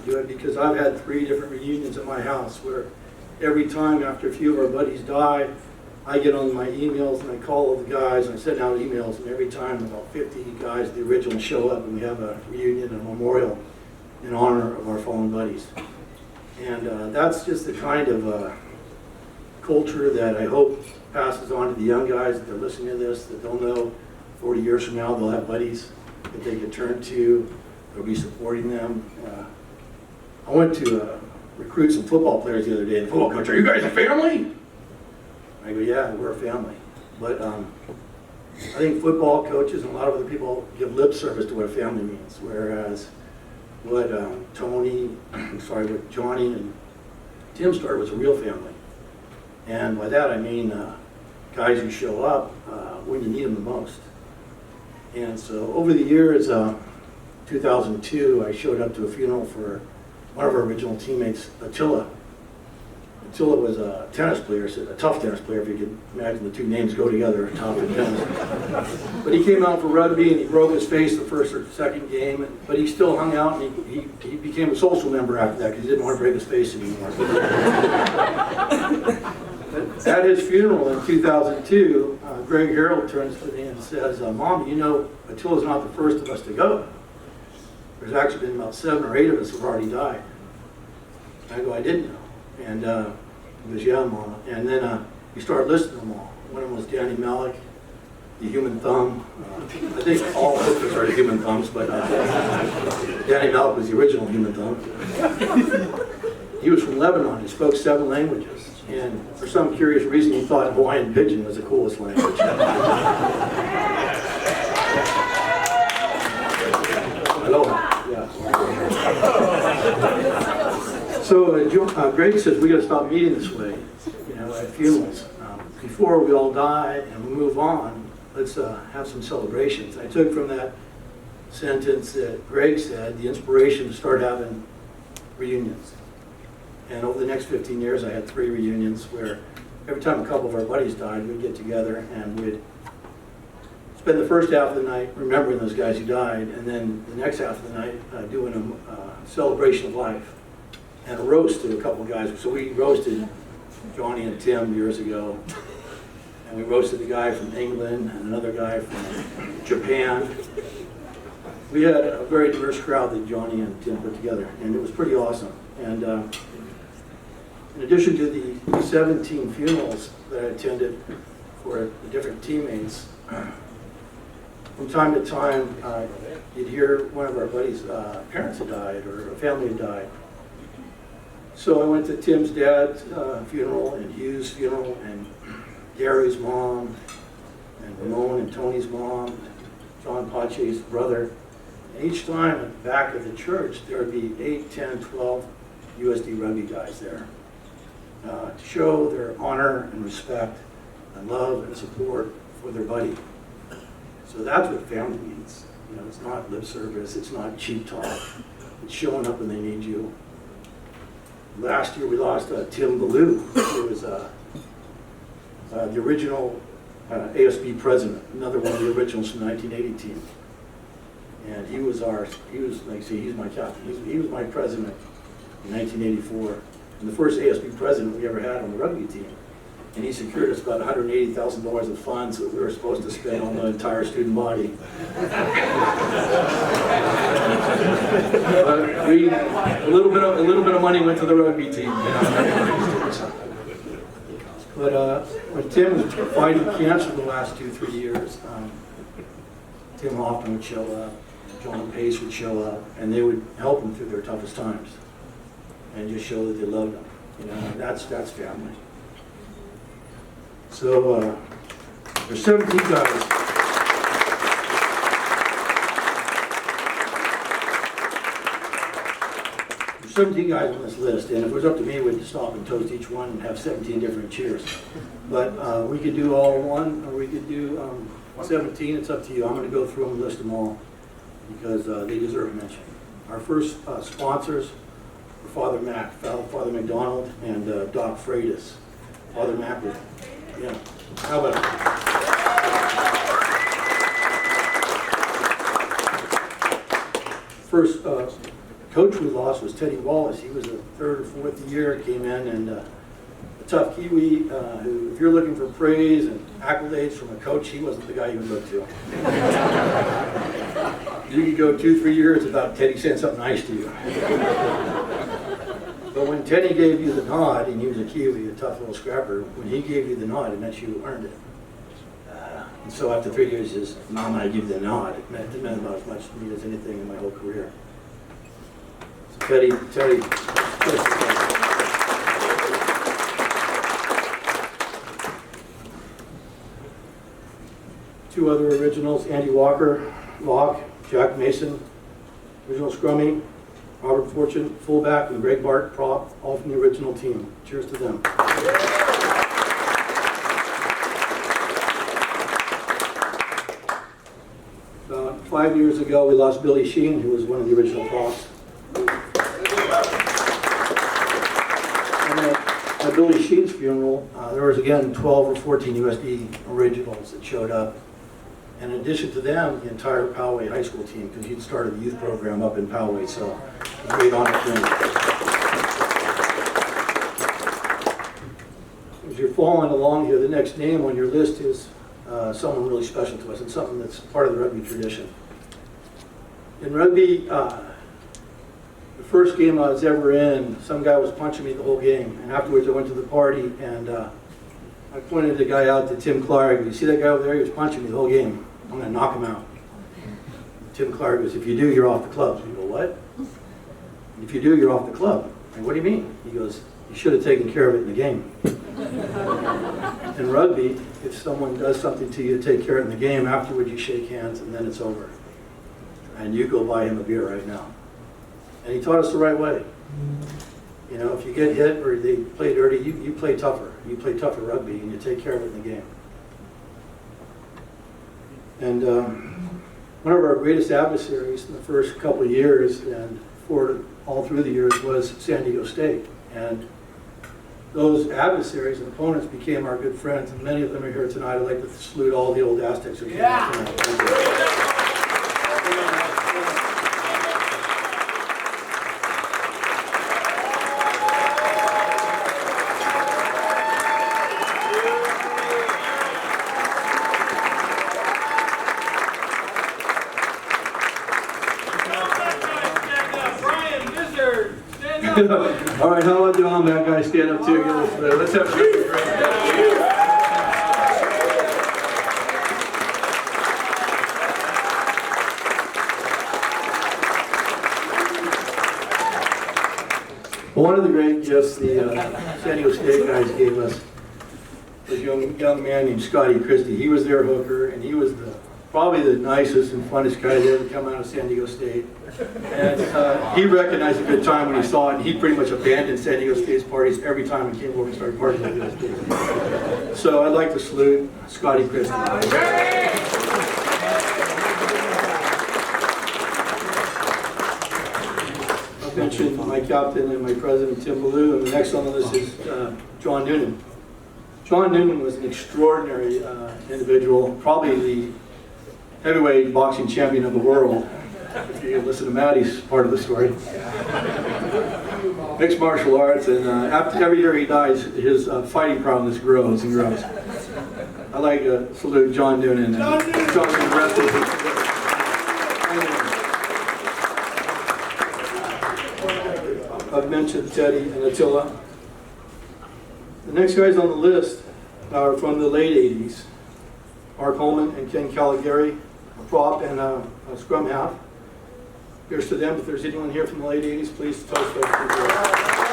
do it because I've had 3 different reunions at my house where every time after a few of our buddies die, I get on my emails and I call all the guys and I send out emails, and every time about 50 guys, the original, show up and we have a reunion and a memorial in honor of our fallen buddies. And that's just the kind of culture that I hope passes on to the young guys that they're listening to this, that they'll know 40 years from now they'll have buddies that they can turn to, they'll be supporting them. I went to recruit some football players the other day, and the football coach, "Are you guys a family?" I go, "Yeah, we're a family." But I think football coaches and a lot of other people give lip service to what a family means, whereas what what Johnny and Tim started was a real family. And by that I mean guys who show up when you need them the most. And so over the years, 2002, I showed up to a funeral for one of our original teammates, Attila. Attila was a tennis player, a tough tennis player, if you could imagine the 2 names go together, tough and tennis. But he came out for rugby and he broke his face the first or second game, but he still hung out, and he became a social member after that because he didn't want to break his face anymore. At his funeral in 2002, Greg Harold turns to me and says, "Mom, you know, Attila's not the first of us to go. There's actually been about 7 or 8 of us who have already died." I go, "I didn't know." And he goes, "Yeah, Mama." And then he started listing them all. One of them was Danny Malik, the Human Thumb. I think all hookers are the Human Thumbs, but Danny Malik was the original Human Thumb. He was from Lebanon. He spoke 7 languages. And for some curious reason, he thought Hawaiian Pidgin was the coolest language. Hello. Yeah. So Greg says we got to stop meeting this way, at funerals. Before we all die and we move on, let's have some celebrations. I took from that sentence that Greg said the inspiration to start having reunions. And over the next 15 years, I had 3 reunions where every time a couple of our buddies died, we'd get together and we'd spend the first half of the night remembering those guys who died, and then the next half of the night doing a celebration of life and a roast to a couple of guys. So we roasted Johnny and Tim years ago, and we roasted a guy from England and another guy from Japan. We had a very diverse crowd that Johnny and Tim put together, and it was pretty awesome. And in addition to the 17 funerals that I attended for the different teammates, from time to time, you'd hear one of our buddies' parents had died or a family had died. So I went to Tim's dad's funeral and Hugh's funeral and Gary's mom and Ramon and Tony's mom and John Pache's brother. And each time at the back of the church, there would be 8, 10, 12 USD rugby guys there to show their honor and respect and love and support for their buddy. So that's what family means. It's not lip service, it's not cheap talk. It's showing up when they need you. Last year we lost Tim Ballou, who was the original ASB president, another one of the originals from the 1980 team. And he was like I say, he's my captain. He was my president in 1984, and the first ASB president we ever had on the rugby team. And he secured us about $180,000 of funds that we were supposed to spend on the entire student body. But a little bit of money went to the rugby team. But when Tim was fighting cancer the last 2-3 years, Tim Hoffman would show up, John Pace would show up, and they would help him through their toughest times and just show that they loved him. And that's family. So there's 17 guys. There's 17 guys on this list, and if it was up to me, we'd stop and toast each one and have 17 different cheers. But we could do all one, or we could do 17. It's up to you. I'm going to go through them and list them all because they deserve mention. Our first sponsors were Father Mac, Father McDonald, and Doc Freitas. Father Mac was, how about it? First coach we lost was Teddy Wallace. He was a third or fourth year, came in, and a tough Kiwi who, if you're looking for praise and accolades from a coach, he wasn't the guy you would look to. You could go 2-3 years without Teddy saying something nice to you. But when Teddy gave you the nod, and he was a Kiwi, a tough little scrapper, when he gave you the nod, it meant you earned it. And so after 3 years, he says, "Mom, I give you the nod." It didn't mean about as much to me as anything in my whole career. So Teddy. Two other originals, Andy Walker, lock, Jack Mason, original scrummy, Robert Fortune, fullback, and Greg Bart, prop, all from the original team. Cheers to them. About 5 years ago, we lost Billy Sheen, who was one of the original props. And at Billy Sheen's funeral, there was again 12 or 14 USD originals that showed up. And in addition to them, the entire Poway high school team, because he'd started the youth program up in Poway, so a great honor for him. As you're following along here, the next name on your list is someone really special to us, and something that's part of the rugby tradition. In rugby, the first game I was ever in, some guy was punching me the whole game, and afterwards I went to the party, and I pointed the guy out to Tim Clark. You see that guy over there? He was punching me the whole game. I'm going to knock him out. Tim Clark goes, "If you do, you're off the club." So we go, "What?" "If you do, you're off the club." And "What do you mean?" He goes, "You should have taken care of it in the game." In rugby, if someone does something to you, take care of it in the game. Afterwards, you shake hands, and then it's over. And you go buy him a beer right now. And he taught us the right way. You know, if you get hit or they play dirty, you play tougher. You play tougher rugby, and you take care of it in the game. And one of our greatest adversaries in the first couple of years, and all through the years, was San Diego State. And those adversaries and opponents became our good friends, and many of them are here tonight. I'd like to salute all the old Aztecs who came out tonight. Thank you. All right, how about the all that guy stand up too? Let's have a great. One of the great gifts the San Diego State guys gave us was a young man named Scotty Christie. He was their hooker, and he was probably the nicest and funnest guy that ever come out of San Diego State. And he recognized a good time when he saw it, and he pretty much abandoned San Diego State's parties every time he came over and started partying with us. So I'd like to salute Scotty Christie. I mentioned my captain and my president, Tim Ballou, and the next on the list is John Noonan. John Noonan was an extraordinary individual, probably the heavyweight boxing champion of the world. If you listen to Maddie's part of the story. Mixed martial arts, and after every year he dies, his fighting prowess grows and grows. I'd like to salute John Noonan and John and the rest of his. I've mentioned Teddy and Attila. The next guys on the list are from the late 80s. Mark Holman and Ken Caligari, a prop and a scrum half. Here's to them. If there's anyone here from the late 80s, please toast those people.